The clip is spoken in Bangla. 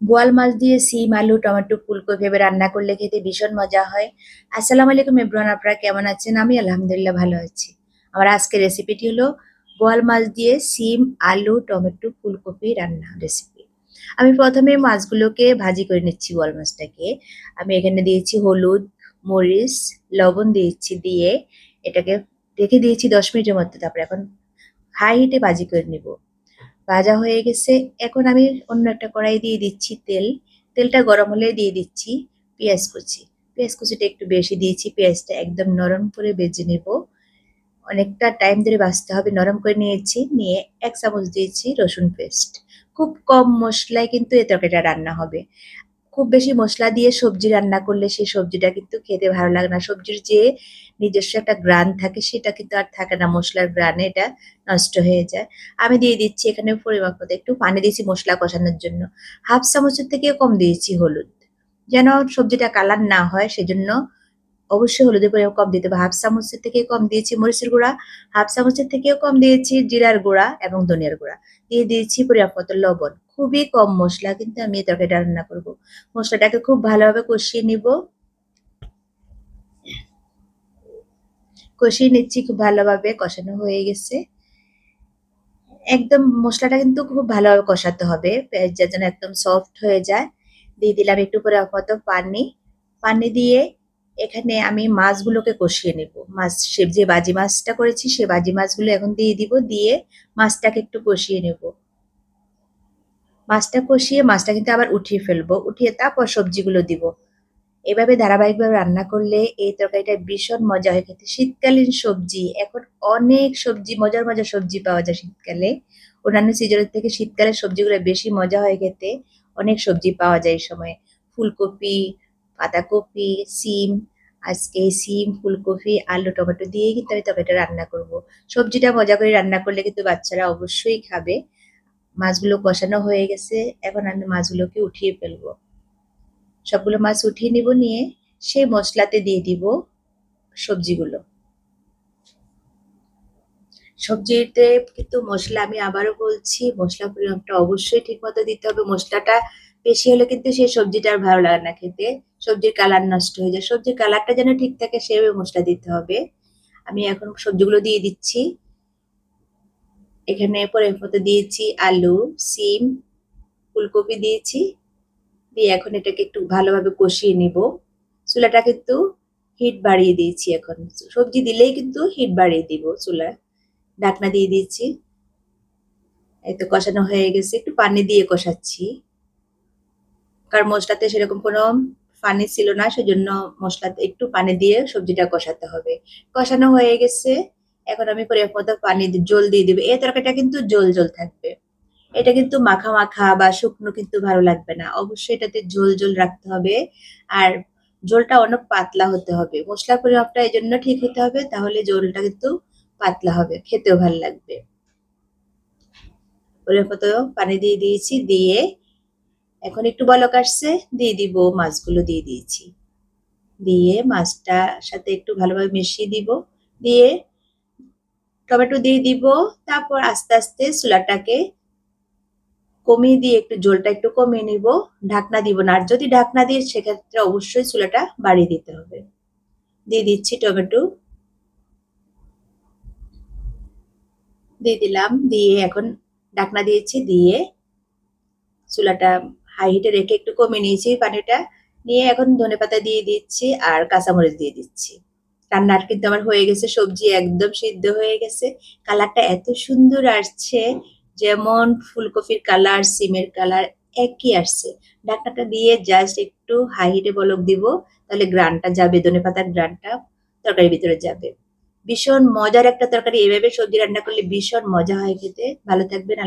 বোয়াল মাছ দিয়ে সিম, আলু, টমেটো, ফুলকপি এভাবে রান্না করলে খেতে ভীষণ মজা হয়। আসসালামু আলাইকুম এভরিওয়ান, আপনারা কেমন আছেন? আমি আলহামদুলিল্লাহ ভালো আছি। আমার আজকের রেসিপিটি হলো বোয়াল মাছ দিয়ে সিম, আলু, টমেটো, ফুলকপি রান্না রেসিপি। আমি প্রথমে মাছগুলোকে ভাজি করে নিচ্ছি বোয়াল মাছটাকে। আমি এখানে দিয়েছি হলুদ, মরিচ, লবণ দিয়েছি দিয়ে এটাকে রেখে দিয়েছি 10 মিনিটের মধ্যে। তারপরে এখন হাই হিটে ভাজি করে নিব। ভাজা হয়ে গেছে। এখন আমি অন্য একটা কড়াই দিয়ে দিচ্ছি তেল। তেলটা গরম হলে দিয়ে দিচ্ছি পেঁয়াজ কুচি। পেঁয়াজ কুচিটা একটু বেশি দিয়েছি। পেঁয়াজটা একদম নরম করে ভেজে নেব। অনেকটা টাইম ধরে ভাজতে হবে। নরম করে নিয়েছি। নিয়ে 1 চামচ দিয়েছি রসুন পেস্ট। খুব কম মসলায় কিন্তু এই তরকারিটা রান্না হবে। খুব বেশি মসলা দিয়ে সবজি রান্না করলে সেই সবজিটা কিন্তু খেতে ভালো লাগে না। সবজির যে নিজস্ব একটা ঘ্রাণ থাকে সেটা কিন্তু আর থাকে না, মসলার ঘ্রাণে এটা নষ্ট হয়ে যায়। আমি দিয়ে দিচ্ছি এখানে পরিমাপ মতো একটু পানি দিয়েছি মসলা কষানোর জন্য। 1/2 চামচের থেকে কম দিয়েছি হলুদ। যেন সবজিটা কালার না হয় সেজন্য অবশ্যই হলুদের পরিমাণ কম দিতে হবে। 1/2 চামচের থেকে কম দিয়েছি মরিচের গুঁড়া, 1/2 চামচের থেকেও কম দিয়েছি জিরার গুঁড়া এবং ধনিয়ার গুঁড়া। দিয়ে দিয়েছি পরিমাপ মতো লবণ। খুবই কম মসলা কিন্তু আমি এই তরকারিটা রান্না করব। মসলাটাকে খুব ভালোভাবে কষিয়ে নিব। কষিয়ে নিচ্ছি খুব ভালোভাবে, কষানো হয়ে গেছে। একদম মসলাটা কিন্তু খুব ভালোভাবে কষাতে হবে, পেঁয়াজটা যেন একদম সফট হয়ে যায়। দিয়ে দিলাম একটু পরিমাপ মতো পানি। পানি দিয়ে এখানে আমি মাছগুলোকে কষিয়ে নেব। মাছ যে বাজি মাছটা করেছি সে বাজি মাছগুলো এখন দিয়ে দিব। দিয়ে মাছটাকে একটু কষিয়ে নেব। মাছটা কষিয়ে মাছটা কিন্তু আবার উঠিয়ে ফেলবো। উঠিয়ে তারপর সবজিগুলো দিব। এভাবে ধারাবাহিকভাবে রান্না করলে এই তরকারিটা ভীষণ মজা হয় খেতে। শীতকালীন সবজি, এখন অনেক সবজি, মজার মজার সবজি পাওয়া যায় শীতকালে। অন্যান্য সিজনের থেকে শীতকালের সবজিগুলো বেশি মজা হয় খেতে। অনেক সবজি পাওয়া যায় এই সময়। ফুলকপি, বাঁধাকপি, সিম। আজকে সিম, ফুলকপি, আলু, টমেটো দিয়ে কিন্তু আমি তরকারিটা রান্না করব। সবজিটা মজা করে রান্না করলে কিন্তু বাচ্চারা অবশ্যই খাবে। মাছগুলো কষানো হয়ে গেছে। এখন আমি মাছগুলোকে উঠিয়ে ফেলবো। সবগুলো মাছ উঠিয়ে নিব। নিয়ে সেই মশলাতে দিয়ে দিব সবজিগুলো। সবজিতে কিন্তু মশলা, আমি আবারও বলছি, মশলা পরিমাপটা অবশ্যই ঠিক মতো দিতে হবে। মশলাটা বেশি হলে কিন্তু সেই সবজিটা আর ভালো লাগে না খেতে। সবজির কালার নষ্ট হয়ে যায়। সবজির কালারটা যেন ঠিক থাকে সেভাবে মশলা দিতে হবে। আমি এখন সবজিগুলো দিয়ে দিচ্ছি। এখানে পরিমাপ মতো দিয়েছি আলু, সিম, ফুলকপি দিয়েছি। দিয়ে এখন এটাকে একটু ভালোভাবে কষিয়ে নিব। চুলাটা কিন্তু হিট বাড়িয়ে দিয়েছি এখন। সবজি দিলেই কিন্তু হিট বাড়িয়ে দিব চুলায়। ঢাকনা দিয়ে দিয়েছি। এই তো কষানো হয়ে গেছে। একটু পানি দিয়ে কষাচ্ছি। কারণ মশলাতে সেরকম কোনো পানি ছিল না, সেজন্য মশলাতে একটু পানি দিয়ে সবজিটা কষাতে হবে। কষানো হয়ে গেছে। এখন আমি পরিমাপ মতো পানি জল দিয়ে দিব। এই তরকারিটা কিন্তু ঝোল ঝোল থাকবে। এটা কিন্তু মাখা মাখা বা শুকনো কিন্তু ভালো লাগবে না। অবশ্যই এটাতে ঝোল ঝোল রাখতে হবে। আর ঝোলটা অনেক পাতলা হতে হবে। মশলার পরিমাপটা এই জন্য ঠিক হতে হবে, তাহলে ঝোলটা কিন্তু পাতলা হবে, খেতেও ভালো লাগবে। পরিমাপ মতো পানি দিয়ে দিয়েছি। দিয়ে এখন একটু বলক আসছে, দিয়ে দিব মাছগুলো দিয়ে দিয়েছি। দিয়ে মাছটার সাথে একটু ভালোভাবে মিশিয়ে দিব। দিয়ে টমেটো দিয়ে দিব। তারপর আস্তে আস্তে চুলাটাকে কমিয়ে দিয়ে একটু ঝোলটা একটু কমিয়ে নিব। ঢাকনা দিব না। আর যদি ঢাকনা দিই সেক্ষেত্রে অবশ্যই চুলাটা বাড়িয়ে দিতে হবে। দিয়ে দিচ্ছি টমেটো। দিয়ে দিলাম। দিয়ে এখন ঢাকনা দিয়েছি। দিয়ে চুলাটা হাই হিটে রেখে একটু কমিয়ে নিয়েছি পানিটা। নিয়ে এখন ধনেপাতা দিয়ে দিচ্ছি আর কাঁচামরিচ দিয়ে দিচ্ছি। রান্নার কিন্তু আমার হয়ে গেছে। সবজি একদম সিদ্ধ হয়ে গেছে। কালারটা এত সুন্দর আসছে, যেমন ফুলকপির কালার, সিমের কালার একই আসছে। ঢাকনাটা দিয়ে জাস্ট একটু হাই হিটে বলক দিব। তাহলে গ্রানটা যাবে, ধনেপাতার গ্রানটা তরকারির ভিতরে যাবে। ভীষণ মজার একটা তরকারি। এভাবে সবজি রান্না করলে ভীষণ মজা হয় খেতে। ভালো থাকবেন।